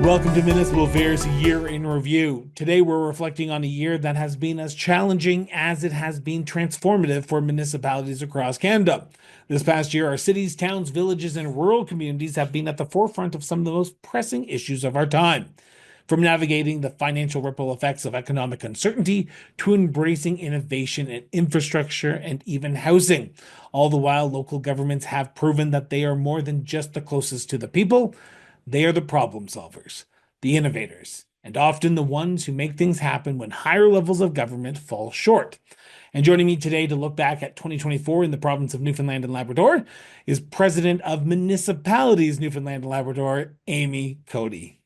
Welcome to Municipal Affairs Year in Review. Today we're reflecting on a year that has been as challenging as it has been transformative for municipalities across Canada. This past year, our cities, towns, villages, and rural communities have been at the forefront of some of the most pressing issues of our time. From navigating the financial ripple effects of economic uncertainty to embracing innovation in infrastructure and even housing. All the while, local governments have proven that they are more than just the closest to the people. They are the problem solvers, the innovators, and often the ones who make things happen when higher levels of government fall short. And joining me today to look back at 2024 in the province of Newfoundland and Labrador is President of Municipalities Newfoundland and Labrador, Amy Coady.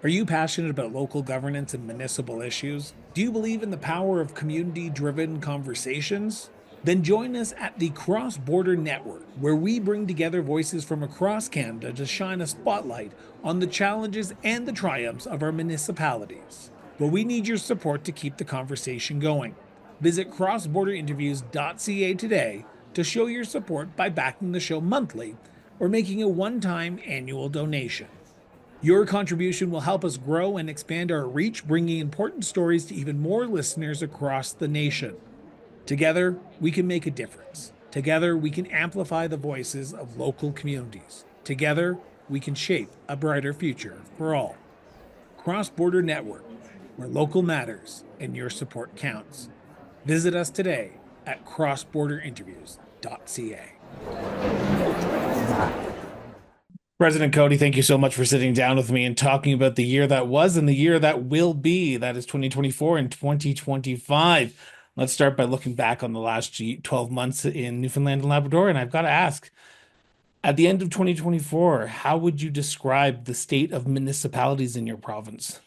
Are you passionate about local governance and municipal issues? Do you believe in the power of community-driven conversations? Then join us at the Cross Border Network, where we bring together voices from across Canada to shine a spotlight on the challenges and the triumphs of our municipalities. But we need your support to keep the conversation going. Visit crossborderinterviews.ca today to show your support by backing the show monthly or making a one-time annual donation. Your contribution will help us grow and expand our reach, bringing important stories to even more listeners across the nation. Together, we can make a difference. Together, we can amplify the voices of local communities. Together, we can shape a brighter future for all. Cross Border Network, where local matters and your support counts. Visit us today at crossborderinterviews.ca. President Coady, thank you so much for sitting down with me and talking about the year that was and the year that will be. That is 2024 and 2025. Let's start by looking back on the last 12 months in Newfoundland and Labrador. And I've got to ask, at the end of 2024, how would you describe the state of municipalities in your province?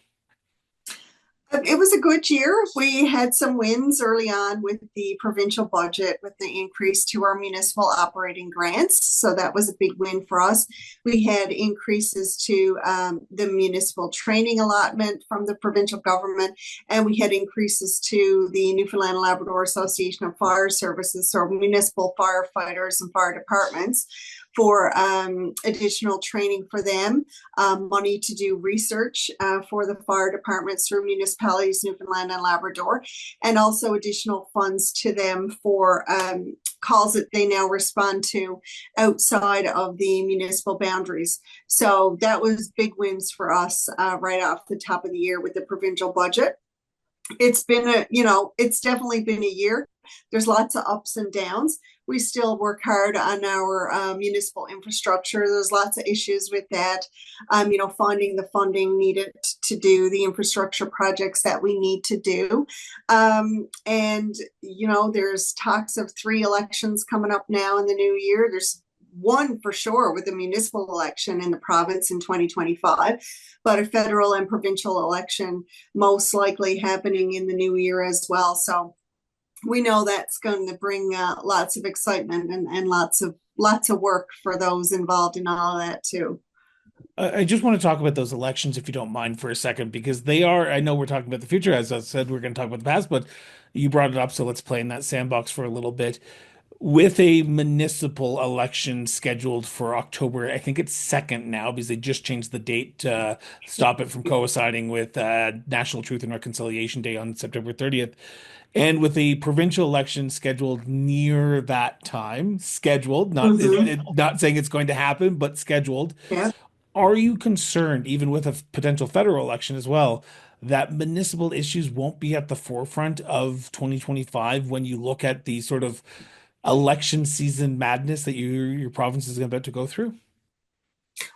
It was a good year. We had some wins early on with the provincial budget with the increase to our municipal operating grants. So that was a big win for us. We had increases to the municipal training allotment from the provincial government, and we had increases to the Newfoundland and Labrador Association of Fire Services, so municipal firefighters and fire departments, for additional training for them, money to do research for the fire departments through Municipalities Newfoundland and Labrador, and also additional funds to them for calls that they now respond to outside of the municipal boundaries. So that was big wins for us right off the top of the year with the provincial budget. It's been it's definitely been a year. There's lots of ups and downs. We still work hard on our municipal infrastructure. There's lots of issues with that, finding the funding needed to do the infrastructure projects that we need to do. There's talks of 3 elections coming up now in the new year. There's one for sure with the municipal election in the province in 2025, but a federal and provincial election most likely happening in the new year as well. So we know that's going to bring lots of excitement and lots of work for those involved in all of that too. I just want to talk about those elections, if you don't mind, for a second, because they are, I know we're talking about the future. As I said, we're going to talk about the past, but you brought it up, so let's play in that sandbox for a little bit. With a municipal election scheduled for October, I think it's 2nd now because they just changed the date to stop it from coinciding with National Truth and Reconciliation Day on September 30th. And with a provincial election scheduled near that time, scheduled, not saying it's going to happen, but scheduled. Yeah. Are you concerned, even with a potential federal election as well, that municipal issues won't be at the forefront of 2025 when you look at the sort of election season madness that your province is about to go through?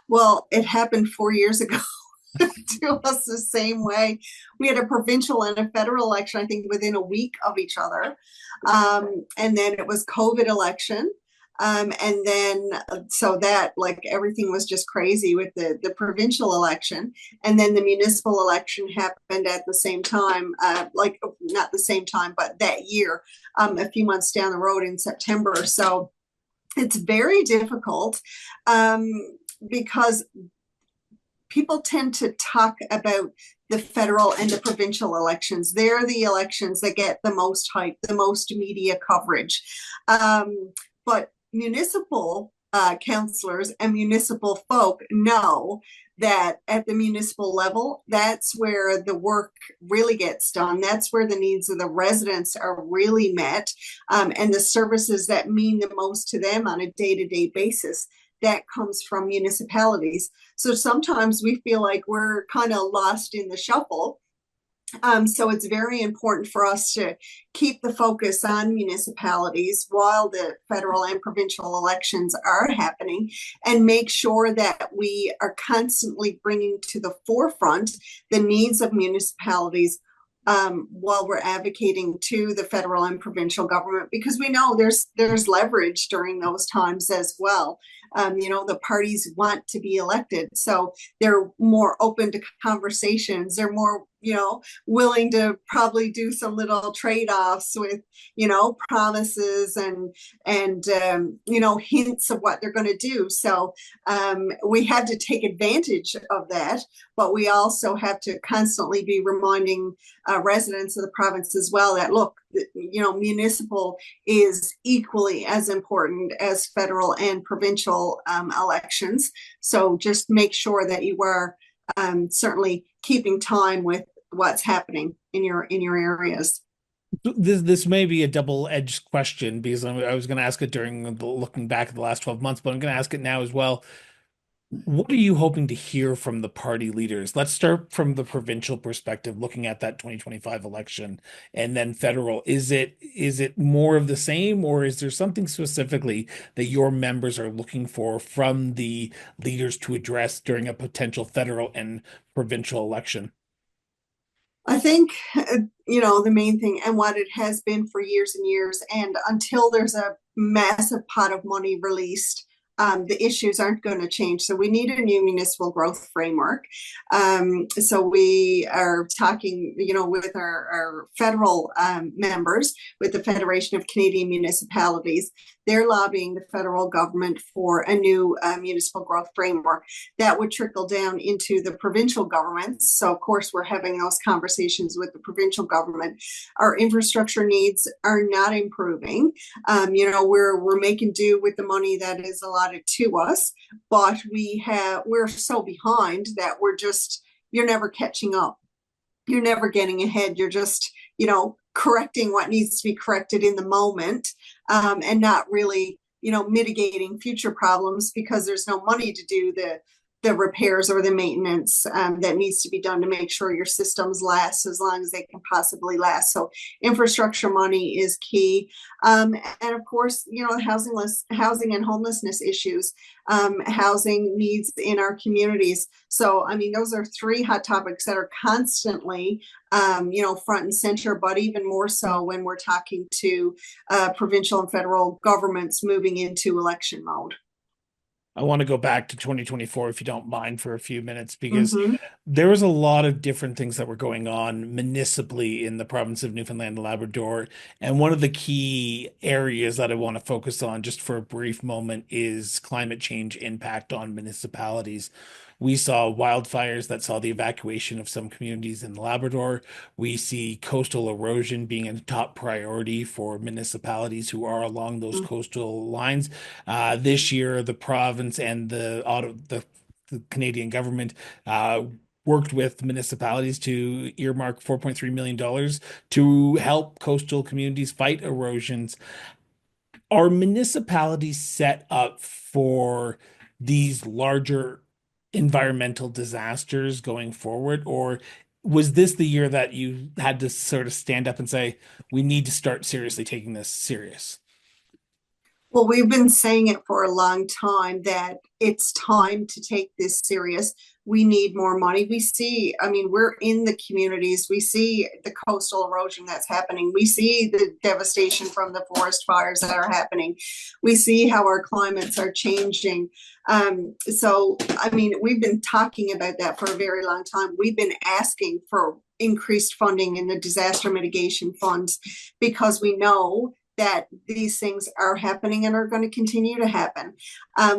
Well, it happened 4 years ago. To us the same way. We had a provincial and a federal election, I think, within a week of each other. And then it was COVID election. So that, like, everything was just crazy with the provincial election. And then the municipal election happened at the same time, not the same time, but that year, a few months down the road in September. So it's very difficult because people tend to talk about the federal and the provincial elections. They're the elections that get the most hype, the most media coverage. But municipal councillors and municipal folk know that at the municipal level, that's where the work really gets done. That's where the needs of the residents are really met, and the services that mean the most to them on a day-to-day basis. That comes from municipalities. So sometimes we feel like we're kind of lost in the shuffle. So it's very important for us to keep the focus on municipalities while the federal and provincial elections are happening, and make sure that we are constantly bringing to the forefront the needs of municipalities, while we're advocating to the federal and provincial government, because we know there's leverage during those times as well. The parties want to be elected, so they're more open to conversations. They're more, willing to probably do some little trade-offs with, promises and hints of what they're going to do. So we have to take advantage of that, but we also have to constantly be reminding residents of the province as well that, look, municipal is equally as important as federal and provincial elections. So just make sure that you are certainly keeping time with what's happening in your areas. This may be a double-edged question, because I was going to ask it during looking back at the last 12 months, but I'm going to ask it now as well. What are you hoping to hear from the party leaders? Let's start from the provincial perspective, looking at that 2025 election, and then federal. Is it more of the same, or is there something specifically that your members are looking for from the leaders to address during a potential federal and provincial election? I think, the main thing, and what it has been for years and years, and until there's a massive pot of money released, the issues aren't going to change. So we need a new municipal growth framework. So we are talking, with our federal members, with the Federation of Canadian Municipalities. They're lobbying the federal government for a new municipal growth framework that would trickle down into the provincial governments. So, of course, we're having those conversations with the provincial government. Our infrastructure needs are not improving. We're making do with the money that is allotted to us, but we're so behind that you're never catching up. You're never getting ahead. You're just, correcting what needs to be corrected in the moment, and not really, mitigating future problems, because there's no money to do the repairs or the maintenance that needs to be done to make sure your systems last as long as they can possibly last. So infrastructure money is key. And of course, housing and homelessness issues, housing needs in our communities. So, those are three hot topics that are constantly, front and center, but even more so when we're talking to provincial and federal governments moving into election mode. I want to go back to 2024, if you don't mind, for a few minutes, because Mm-hmm. there was a lot of different things that were going on municipally in the province of Newfoundland and Labrador. And one of the key areas that I want to focus on just for a brief moment is climate change impact on municipalities. We saw wildfires that saw the evacuation of some communities in Labrador. We see coastal erosion being a top priority for municipalities who are along those coastal lines. This year, the province and the Canadian government worked with municipalities to earmark $4.3 million to help coastal communities fight erosions. Are municipalities set up for these larger environmental disasters going forward, or was this the year that you had to sort of stand up and say, we need to start seriously taking this serious? Well, we've been saying it for a long time that it's time to take this serious. We need more money. We're in the communities. We see the coastal erosion that's happening. We see the devastation from the forest fires that are happening. We see how our climates are changing. We've been talking about that for a very long time. We've been asking for increased funding in the disaster mitigation funds, because we know that these things are happening and are going to continue to happen.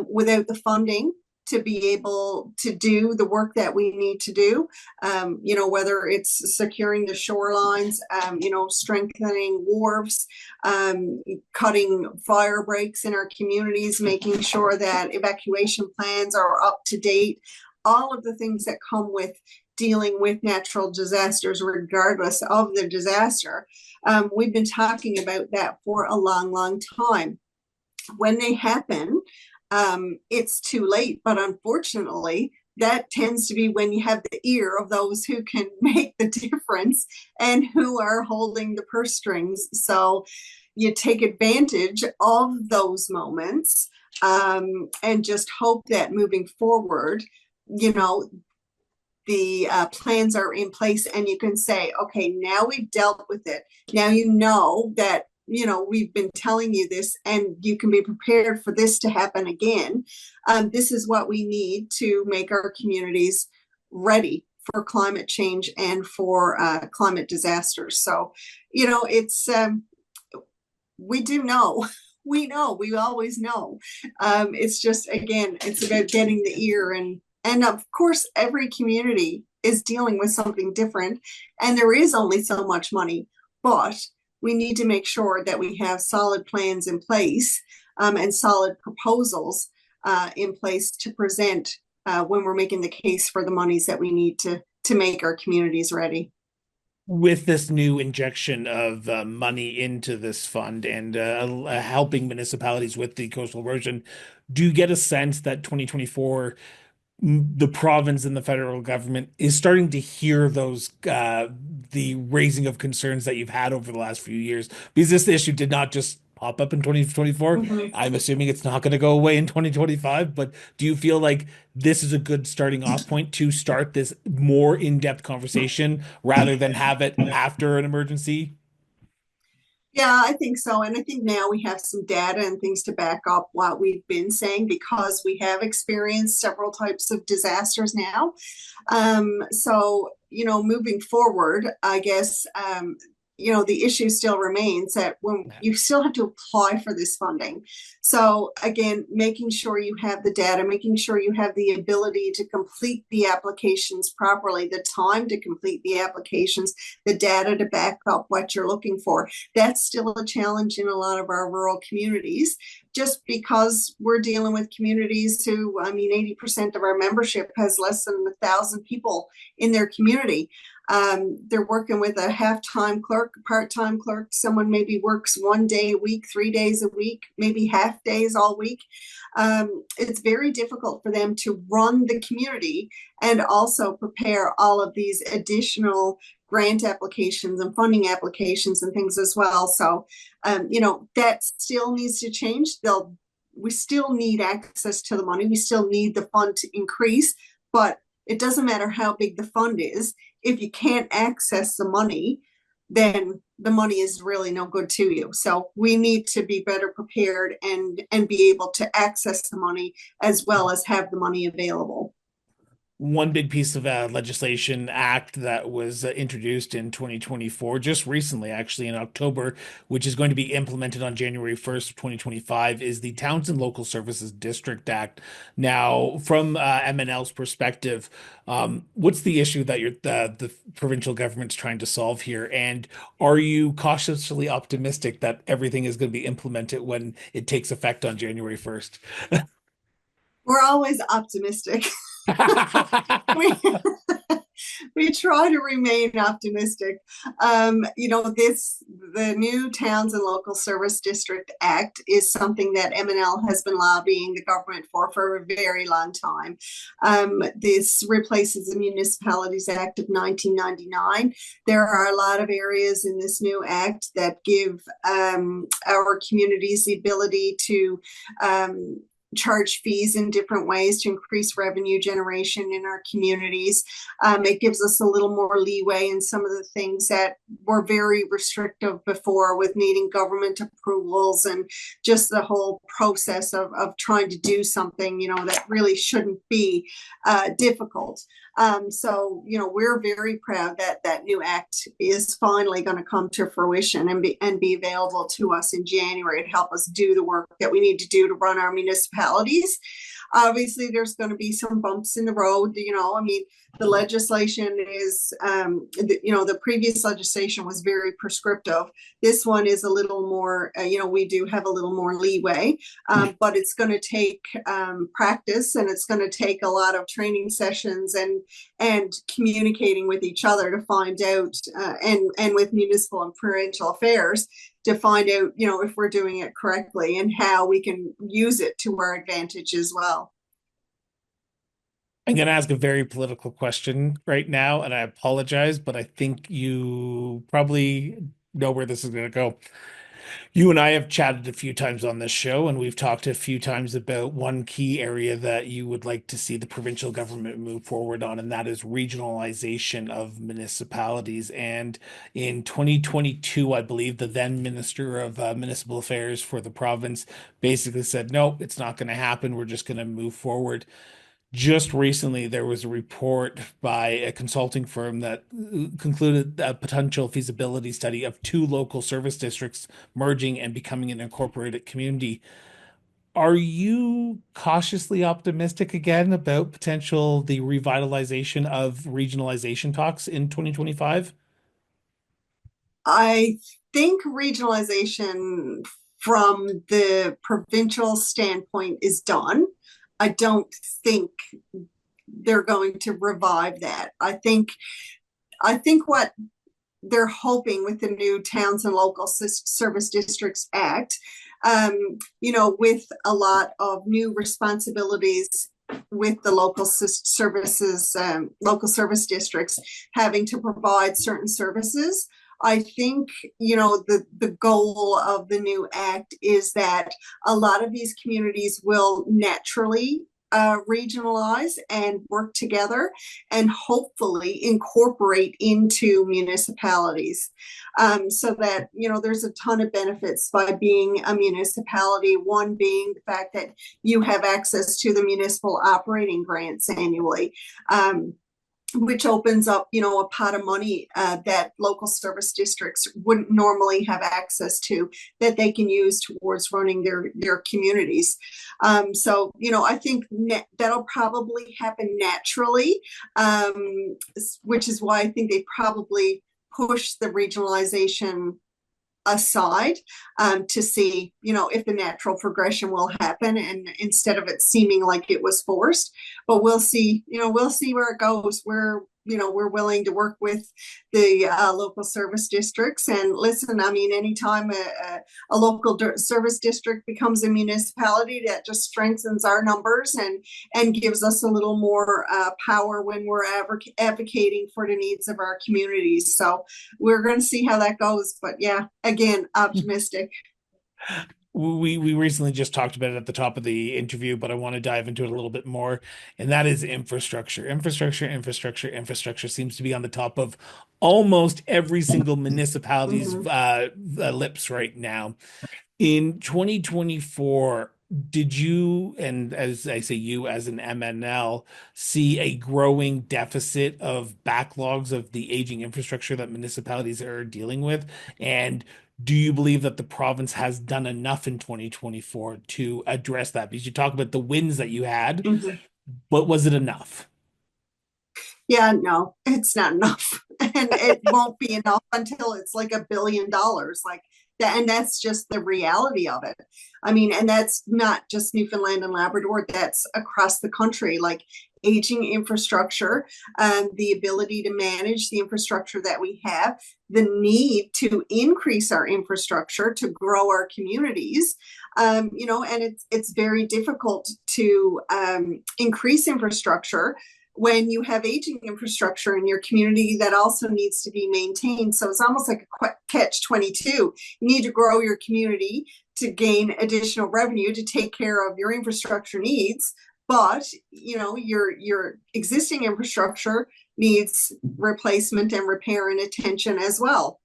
Without the funding, to be able to do the work that we need to do. Whether it's securing the shorelines, strengthening wharves, cutting fire breaks in our communities, making sure that evacuation plans are up to date, all of the things that come with dealing with natural disasters, regardless of the disaster. We've been talking about that for a long, long time. When they happen, it's too late. But unfortunately, that tends to be when you have the ear of those who can make the difference and who are holding the purse strings. So you take advantage of those moments, and just hope that moving forward, the plans are in place and you can say, okay, now we've dealt with it. Now you know that, we've been telling you this and you can be prepared for this to happen again. This is what we need to make our communities ready for climate change and for climate disasters. So, it's, we do know. We know, we always know. It's just, again, it's about getting the ear, and of course, every community is dealing with something different, and there is only so much money, but we need to make sure that we have solid plans in place, and solid proposals in place to present when we're making the case for the monies that we need to make our communities ready. With this new injection of money into this fund and helping municipalities with the coastal erosion, do you get a sense that 2024, the province and the federal government is starting to hear those the raising of concerns that you've had over the last few years? Because this issue did not just pop up in 2024. Mhm. I'm assuming it's not going to go away in 2025, but do you feel like this is a good starting off point to start this more in-depth conversation rather than have it after an emergency? Yeah, I think so. And I think now we have some data and things to back up what we've been saying because we have experienced several types of disasters now. Moving forward, I guess, the issue still remains that when you still have to apply for this funding. So again, making sure you have the data, making sure you have the ability to complete the applications properly, the time to complete the applications, the data to back up what you're looking for. That's still a challenge in a lot of our rural communities, just because we're dealing with communities who, 80% of our membership has less than 1,000 people in their community. They're working with a half-time clerk, part-time clerk. Someone maybe works 1 day a week, 3 days a week, maybe half days all week. It's very difficult for them to run the community and also prepare all of these additional grant applications and funding applications and things as well. So, that still needs to change. We still need access to the money. We still need the fund to increase, but it doesn't matter how big the fund is. If you can't access the money, then the money is really no good to you. So we need to be better prepared and be able to access the money as well as have the money available. One big piece of legislation act that was introduced in 2024, just recently, actually in October, which is going to be implemented on January 1st, 2025, is the Towns and Local Services District Act. Now, from MNL's perspective, what's the issue that the provincial government's trying to solve here? And are you cautiously optimistic that everything is going to be implemented when it takes effect on January 1st? We're always optimistic. we we try to remain optimistic. The new Towns and Local Service District Act is something that MNL has been lobbying the government for a very long time. This replaces the Municipalities Act of 1999. There are a lot of areas in this new act that give our communities the ability to charge fees in different ways to increase revenue generation in our communities. It gives us a little more leeway in some of the things that were very restrictive before, with needing government approvals and just the whole process of trying to do something, that really shouldn't be difficult. We're very proud that that new act is finally going to come to fruition and be available to us in January to help us do the work that we need to do to run our municipalities. Obviously, there's going to be some bumps in the road. I mean, the legislation is, the previous legislation was very prescriptive. This one is a little more, we do have a little more leeway, but it's going to take practice, and it's going to take a lot of training sessions and communicating with each other to find out, and with municipal and provincial affairs to find out, if we're doing it correctly and how we can use it to our advantage as well. I'm going to ask a very political question right now, and I apologize, but I think you probably know where this is going to go. You and I have chatted a few times on this show, and we've talked a few times about one key area that you would like to see the provincial government move forward on, and that is regionalization of municipalities. And in 2022, I believe the then Minister of Municipal Affairs for the province basically said, no, it's not going to happen. We're just going to move forward. Just recently, there was a report by a consulting firm that concluded a potential feasibility study of two local service districts merging and becoming an incorporated community. Are you cautiously optimistic again about the revitalization of regionalization talks in 2025? I think regionalization from the provincial standpoint is done. I don't think they're going to revive that. I think what they're hoping with the new Towns and Local Service Districts Act, with a lot of new responsibilities with the local service districts having to provide certain services. I think, the goal of the new act is that a lot of these communities will naturally regionalize and work together and hopefully incorporate into municipalities, so that there's a ton of benefits by being a municipality. One being the fact that you have access to the municipal operating grants annually, which opens up, a pot of money that local service districts wouldn't normally have access to, that they can use towards running their communities. So, I think that'll probably happen naturally, which is why I think they probably push the regionalization aside, to see, if the natural progression will happen, and instead of it seeming like it was forced. But we'll see, we'll see where it goes. We're willing to work with the local service districts. And listen, I mean, anytime a local service district becomes a municipality, that just strengthens our numbers and gives us a little more power when we're advocating for the needs of our communities. So we're going to see how that goes. But yeah, again, optimistic. We recently just talked about it at the top of the interview, but I want to dive into it a little bit more, and that is infrastructure. Infrastructure seems to be on the top of almost every single municipality's Mhm. lips right now. In 2024, did you, and as I say you as an MNL, see a growing deficit of backlogs of the aging infrastructure that municipalities are dealing with? And do you believe that the province has done enough in 2024 to address that? Because you talk about the wins that you had, Mhm. but was it enough? Yeah, no, it's not enough. And it won't be enough until it's like $1 billion. Like that, and that's just the reality of it. I mean, and that's not just Newfoundland and Labrador, that's across the country. Like aging infrastructure, the ability to manage the infrastructure that we have, the need to increase our infrastructure to grow our communities. And it's very difficult to increase infrastructure when you have aging infrastructure in your community that also needs to be maintained. So it's almost like a catch 22. You need to grow your community to gain additional revenue to take care of your infrastructure needs. But your existing infrastructure needs replacement and repair and attention as well.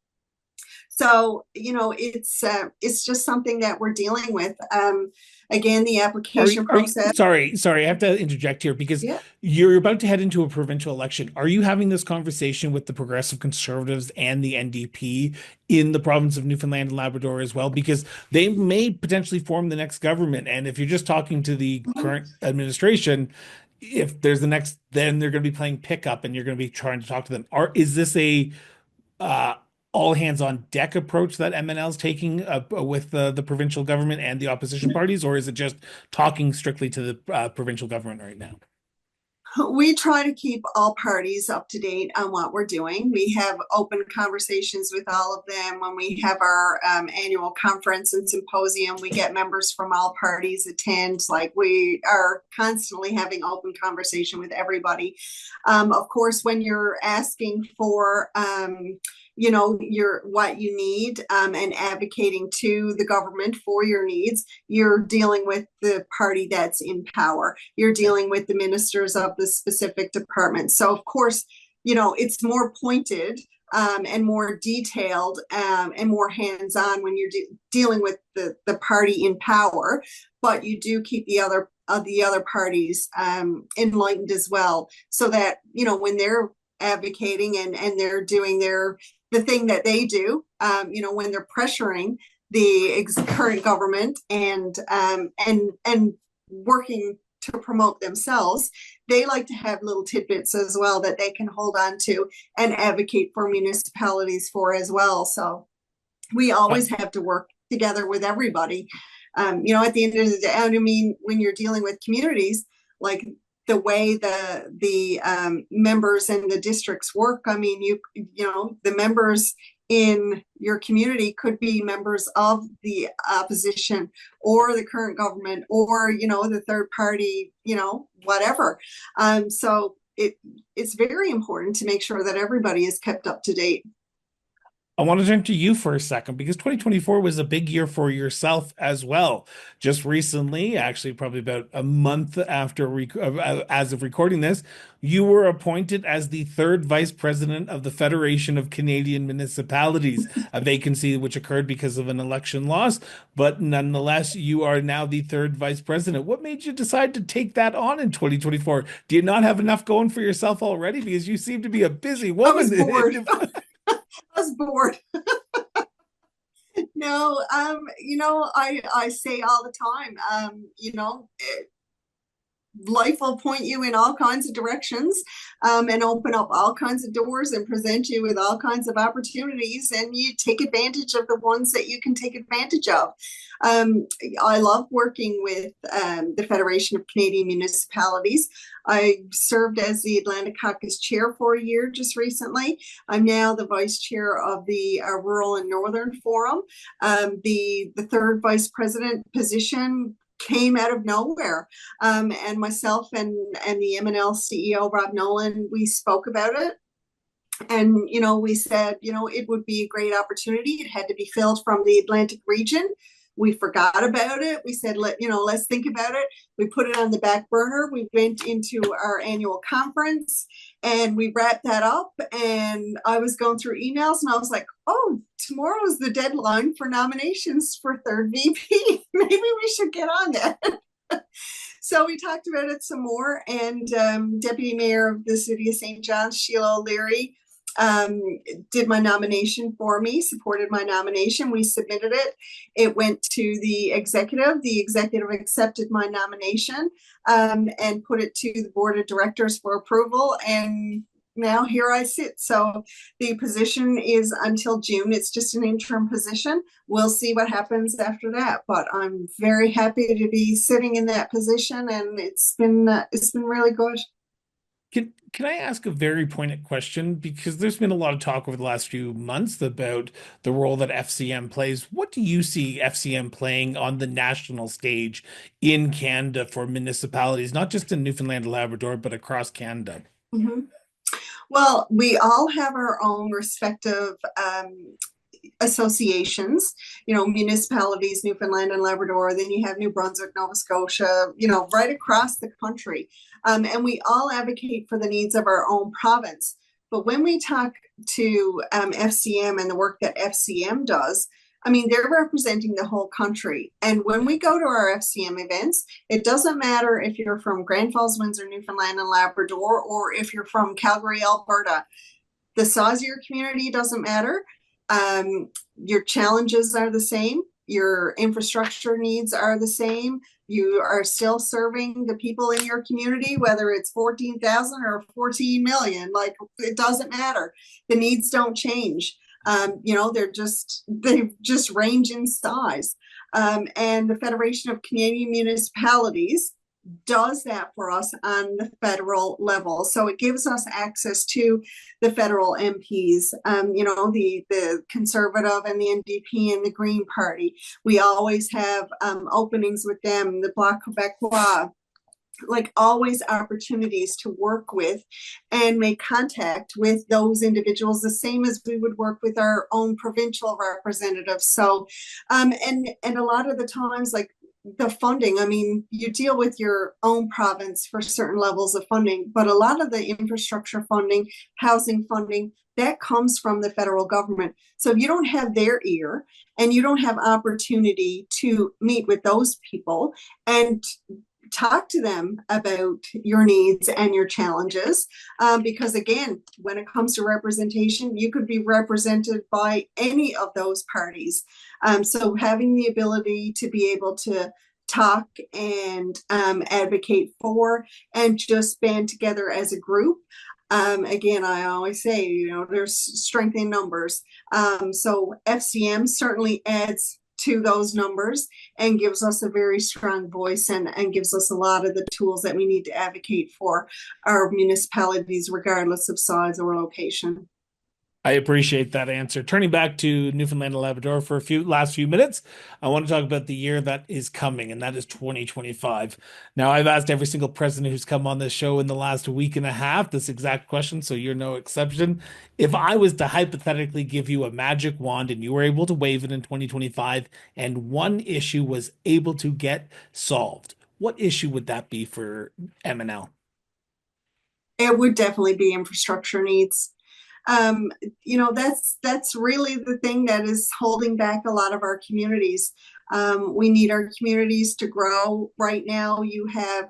So it's just something that we're dealing with. Again, the Are application are you, process. sorry, I have to interject here because Yeah. you're about to head into a provincial election. Are you having this conversation with the Progressive Conservatives and the NDP in the province of Newfoundland and Labrador as well? Because they may potentially form the next government. And if you're just talking to the current administration, if there's the next, then they're going to be playing pickup and you're going to be trying to talk to them. Is this a uh, all hands on deck approach that MNL is taking with the provincial government and the opposition parties, or is it just talking strictly to the provincial government right now? We try to keep all parties up to date on what we're doing. We have open conversations with all of them. When we have our annual conference and symposium, we get members from all parties attend. Like, we are constantly having open conversation with everybody. Of course, when you're asking for your what you need, and advocating to the government for your needs, you're dealing with the party that's in power. You're dealing with the ministers of the specific department. So of course, it's more pointed, and more detailed, and more hands-on when you're dealing with the party in power. But you do keep the other parties enlightened as well, so that when they're advocating and they're doing the thing that they do, when they're pressuring the current government and working to promote themselves, they like to have little tidbits as well that they can hold on to and advocate for municipalities for as well. So we always have to work together with everybody. At the end of the day, I mean, when you're dealing with communities, like the way the members and the districts work, I mean, the members in your community could be members of the opposition or the current government or the third party, whatever. So it's very important to make sure that everybody is kept up to date. I want to turn to you for a second because 2024 was a big year for yourself as well. Just recently, actually, probably about a month after as of recording this, you were appointed as the third vice president of the Federation of Canadian Municipalities, a vacancy which occurred because of an election loss. But nonetheless, you are now the third vice president. What made you decide to take that on in 2024? Do you not have enough going for yourself already? Because you seem to be a busy I was woman. bored. I was bored. No, I say all the time, life will point you in all kinds of directions, and open up all kinds of doors and present you with all kinds of opportunities, and you take advantage of the ones that you can take advantage of. Um, I love working with the Federation of Canadian Municipalities. I served as the Atlantic Caucus chair for a year just recently. I'm now the vice chair of the Rural and Northern Forum. The third vice president position came out of nowhere. And myself and the MNL CEO, Rob Nolan, we spoke about it. And, we said, it would be a great opportunity. It had to be filled from the Atlantic region. We forgot about it. We said, let's think about it. We put it on the back burner. We went into our annual conference and we wrapped that up. And I was going through emails and I was like, oh, tomorrow is the deadline for nominations for third VP. Maybe we should get on that. So we talked about it some more, and Deputy Mayor of the City of St. John's, Sheila O'Leary, did my nomination for me, supported my nomination. We submitted it. It went to the executive. The executive accepted my nomination, and put it to the board of directors for approval. And now here I sit. So the position is until June. It's just an interim position. We'll see what happens after that. But I'm very happy to be sitting in that position, and it's been really good. Can I ask a very pointed question? Because there's been a lot of talk over the last few months about the role that FCM plays. What do you see FCM playing on the national stage in Canada for municipalities, not just in Newfoundland and Labrador, but across Canada? Mhm. Well, we all have our own respective associations, municipalities, Newfoundland and Labrador, then you have New Brunswick, Nova Scotia, right across the country. And we all advocate for the needs of our own province. But when we talk to FCM and the work that FCM does, I mean, they're representing the whole country. And when we go to our FCM events, it doesn't matter if you're from Grand Falls, Windsor, Newfoundland, and Labrador, or if you're from Calgary, Alberta. The size of your community doesn't matter. Your challenges are the same. Your infrastructure needs are the same. You are still serving the people in your community, whether it's 14,000 or 14 million. Like, it doesn't matter. The needs don't change. They just range in size. And the Federation of Canadian Municipalities does that for us on the federal level. So it gives us access to the federal MPs, the Conservative and the NDP and the Green Party. We always have openings with them, the Bloc Québécois, like always opportunities to work with and make contact with those individuals, the same as we would work with our own provincial representatives. So, and a lot of the times, like, the funding, I mean, you deal with your own province for certain levels of funding, but a lot of the infrastructure funding, housing funding, that comes from the federal government. So if you don't have their ear and you don't have opportunity to meet with those people and talk to them about your needs and your challenges, because again, when it comes to representation, you could be represented by any of those parties. So having the ability to be able to talk and advocate for and just band together as a group. Again, I always say, there's strength in numbers. So FCM certainly adds to those numbers and gives us a very strong voice and gives us a lot of the tools that we need to advocate for our municipalities, regardless of size or location. I appreciate that answer. Turning back to Newfoundland and Labrador for last few minutes, I want to talk about the year that is coming, and that is 2025. Now, I've asked every single president who's come on this show in the last week and a half this exact question, so you're no exception. If I was to hypothetically give you a magic wand and you were able to wave it in 2025 and one issue was able to get solved, what issue would that be for MNL? It would definitely be infrastructure needs. That's really the thing that is holding back a lot of our communities. We need our communities to grow. Right now, you have,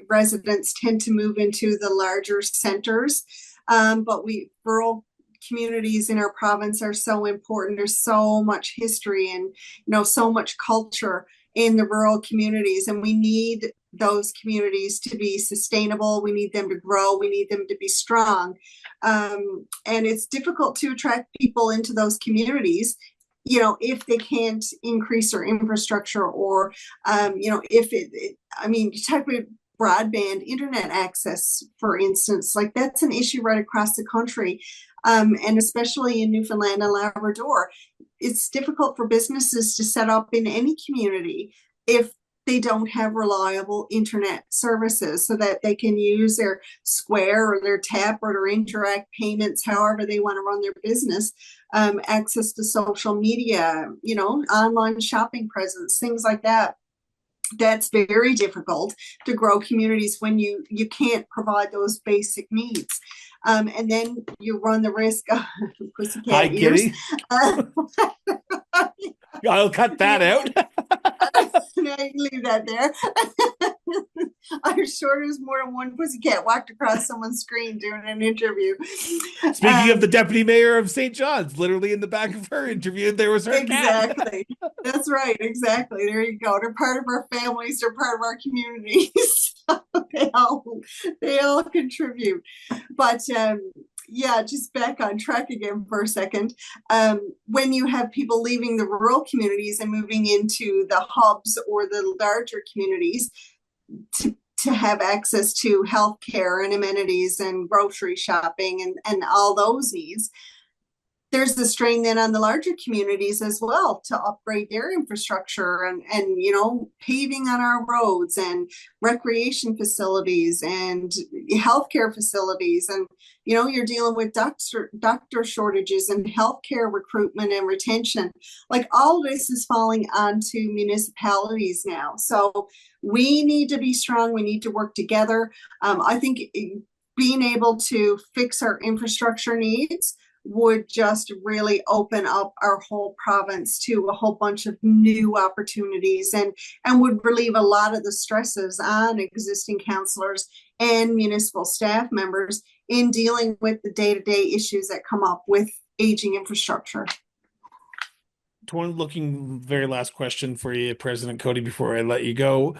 residents tend to move into the larger centers, but rural communities in our province are so important. There's so much history and, so much culture in the rural communities, and we need those communities to be sustainable. We need them to grow. We need them to be strong. And it's difficult to attract people into those communities, if they can't increase their infrastructure or, you talk about broadband internet access, for instance, like that's an issue right across the country. And especially in Newfoundland and Labrador, it's difficult for businesses to set up in any community if they don't have reliable internet services so that they can use their Square or their Tap or their Interact payments, however they want to run their business, access to social media, online shopping presence, things like that. That's very difficult to grow communities when you can't provide those basic needs. And then you run the risk of pussycat Hi, ears. Kitty. I'll cut that out. I leave that there. I'm sure there's more than one pussycat walked across someone's screen during an interview. Speaking of the deputy mayor of St. John's, literally in the back of her interview, there was her cat. Exactly. That's right. Exactly. There you go. They're part of our families. They're part of our communities. They all contribute. But just back on track again for a second. When you have people leaving the rural communities and moving into the hubs or the larger communities to have access to healthcare and amenities and grocery shopping and all those needs, there's the strain then on the larger communities as well to upgrade their infrastructure and paving on our roads and recreation facilities and healthcare facilities. And, you're dealing with doctor shortages and healthcare recruitment and retention. Like, all this is falling onto municipalities now. So we need to be strong. We need to work together. I think being able to fix our infrastructure needs would just really open up our whole province to a whole bunch of new opportunities, and would relieve a lot of the stresses on existing councillors and municipal staff members in dealing with the day-to-day issues that come up with aging infrastructure. One looking very last question for you, President Coady, before I let you go.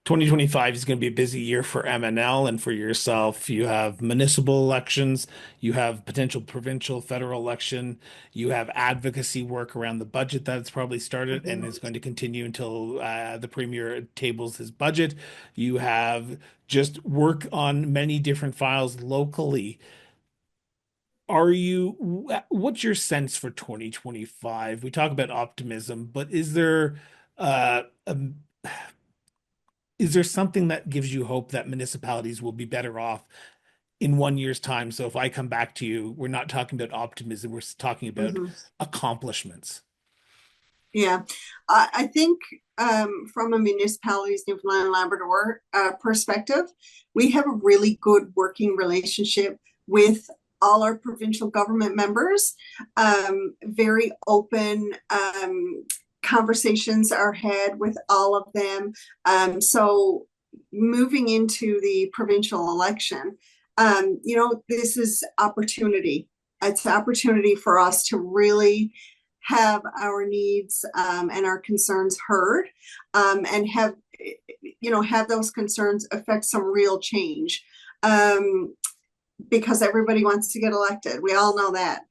2025 is going to be a busy year for MNL and for yourself. You have municipal elections, you have potential provincial, federal election, you have advocacy work around the budget that's probably started and is going to continue until the premier tables his budget. You have just work on many different files locally. What's your sense for 2025? We talk about optimism, but uh, um, is there something that gives you hope that municipalities will be better off in 1 year's time? So if I come back to you, we're not talking about optimism, we're talking about Mm-hmm. accomplishments. Yeah, I think from a municipalities, Newfoundland and Labrador perspective, we have a really good working relationship with all our provincial government members. Very open conversations are had with all of them. So moving into the provincial election, this is opportunity. It's opportunity for us to really have our needs and our concerns heard, and have those concerns affect some real change, because everybody wants to get elected. We all know that.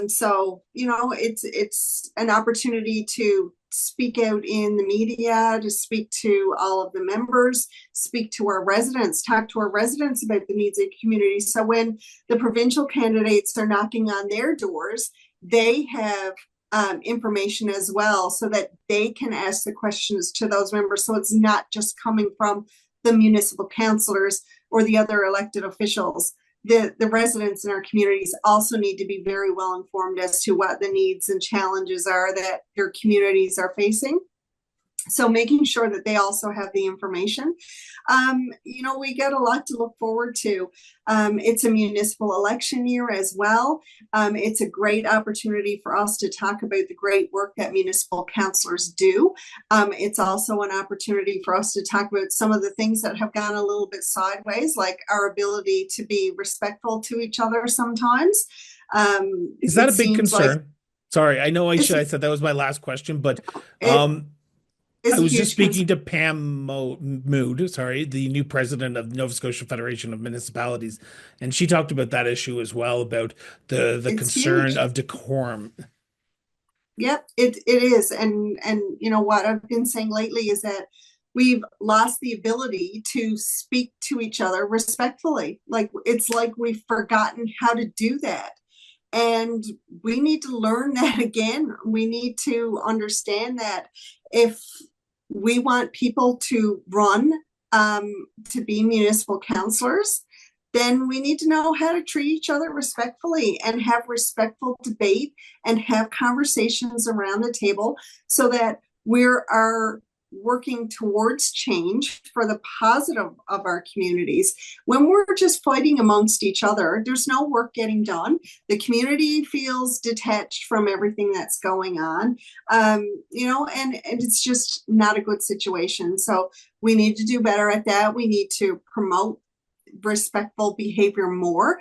So it's an opportunity to speak out in the media, to speak to all of the members, speak to our residents, talk to our residents about the needs of the community. So when the provincial candidates are knocking on their doors, they have information as well, so that they can ask the questions to those members. So it's not just coming from the municipal councillors or the other elected officials. The residents in our communities also need to be very well informed as to what the needs and challenges are that their communities are facing. So making sure that they also have the information. We got a lot to look forward to. It's a municipal election year as well. It's a great opportunity for us to talk about the great work that municipal councillors do. It's also an opportunity for us to talk about some of the things that have gone a little bit sideways, like our ability to be respectful to each other sometimes. Is that It a big seems like concern? Sorry, I know I it's, should I said that was my last question, but it um, I is a was just huge concern. speaking to Mood, sorry, the new president of the Nova Scotia Federation of Municipalities, and she talked about that issue as well, about the It's concern huge. of decorum. Yep, it is. And what I've been saying lately is that we've lost the ability to speak to each other respectfully. Like it's like we've forgotten how to do that. And we need to learn that again. We need to understand that if we want people to run to be municipal councillors, then we need to know how to treat each other respectfully and have respectful debate and have conversations around the table, so that we are working towards change for the positive of our communities. When we're just fighting amongst each other, there's no work getting done. The community feels detached from everything that's going on, and it's just not a good situation. So we need to do better at that. We need to promote respectful behavior more.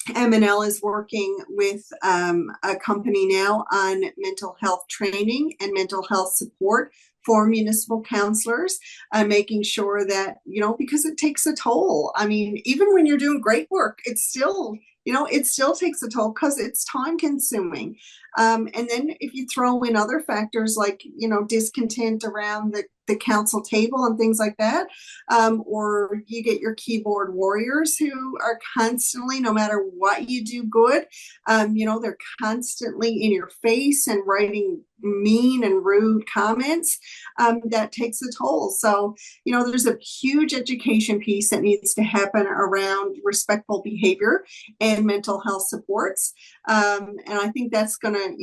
MNL is working with a company now on mental health training and mental health support for municipal councillors, making sure that, because it takes a toll. I mean, even when you're doing great work, it still takes a toll because it's time consuming. And then if you throw in other factors like, discontent around the council table and things like that, or you get your keyboard warriors who are constantly, no matter what you do good, they're constantly in your face and writing mean and rude comments, that takes a toll. So, there's a huge education piece that needs to happen around respectful behavior and mental health supports. And I think that's gonna,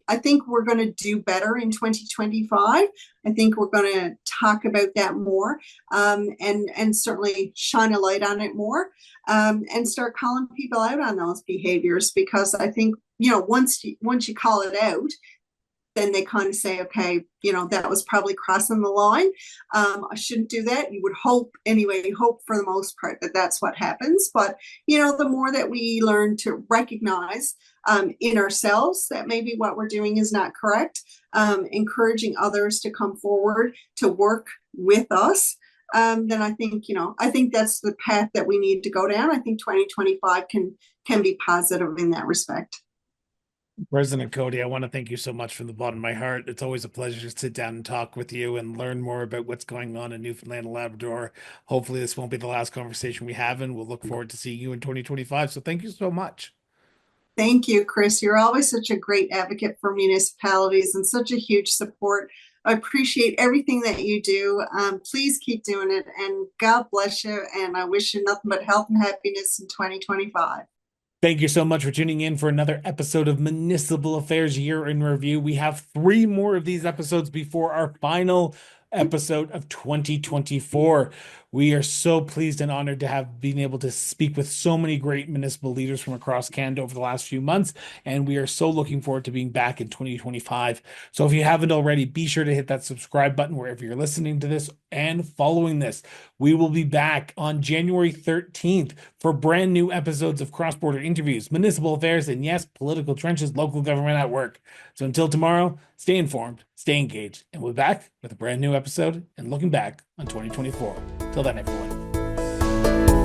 I think we're gonna do better in 2025. I think we're going to talk about that more, and certainly shine a light on it more, and start calling people out on those behaviors, because I think once you call it out, then they kind of say, okay, that was probably crossing the line. I shouldn't do that. You would hope, anyway, you hope for the most part that that's what happens. But, the more that we learn to recognize in ourselves that maybe what we're doing is not correct, encouraging others to come forward to work with us, then I think that's the path that we need to go down. I think 2025 can be positive in that respect. President Coady, I want to thank you so much from the bottom of my heart. It's always a pleasure to sit down and talk with you and learn more about what's going on in Newfoundland and Labrador. Hopefully, this won't be the last conversation we have, and we'll look forward to seeing you in 2025. So, thank you so much. Thank you, Chris. You're always such a great advocate for municipalities and such a huge support. I appreciate everything that you do. Please keep doing it, and God bless you. And I wish you nothing but health and happiness in 2025. Thank you so much for tuning in for another episode of Municipal Affairs Year in Review. We have 3 more of these episodes before our final episode of 2024. We are so pleased and honored to have been able to speak with so many great municipal leaders from across Canada over the last few months, and we are so looking forward to being back in 2025. So if you haven't already, be sure to hit that subscribe button wherever you're listening to this and following this. We will be back on January 13th for brand new episodes of cross-border interviews, municipal affairs, and yes, political trenches, local government at work. So until tomorrow, stay informed, stay engaged, and we'll be back with a brand new episode and looking back on 2024. Till then, everyone.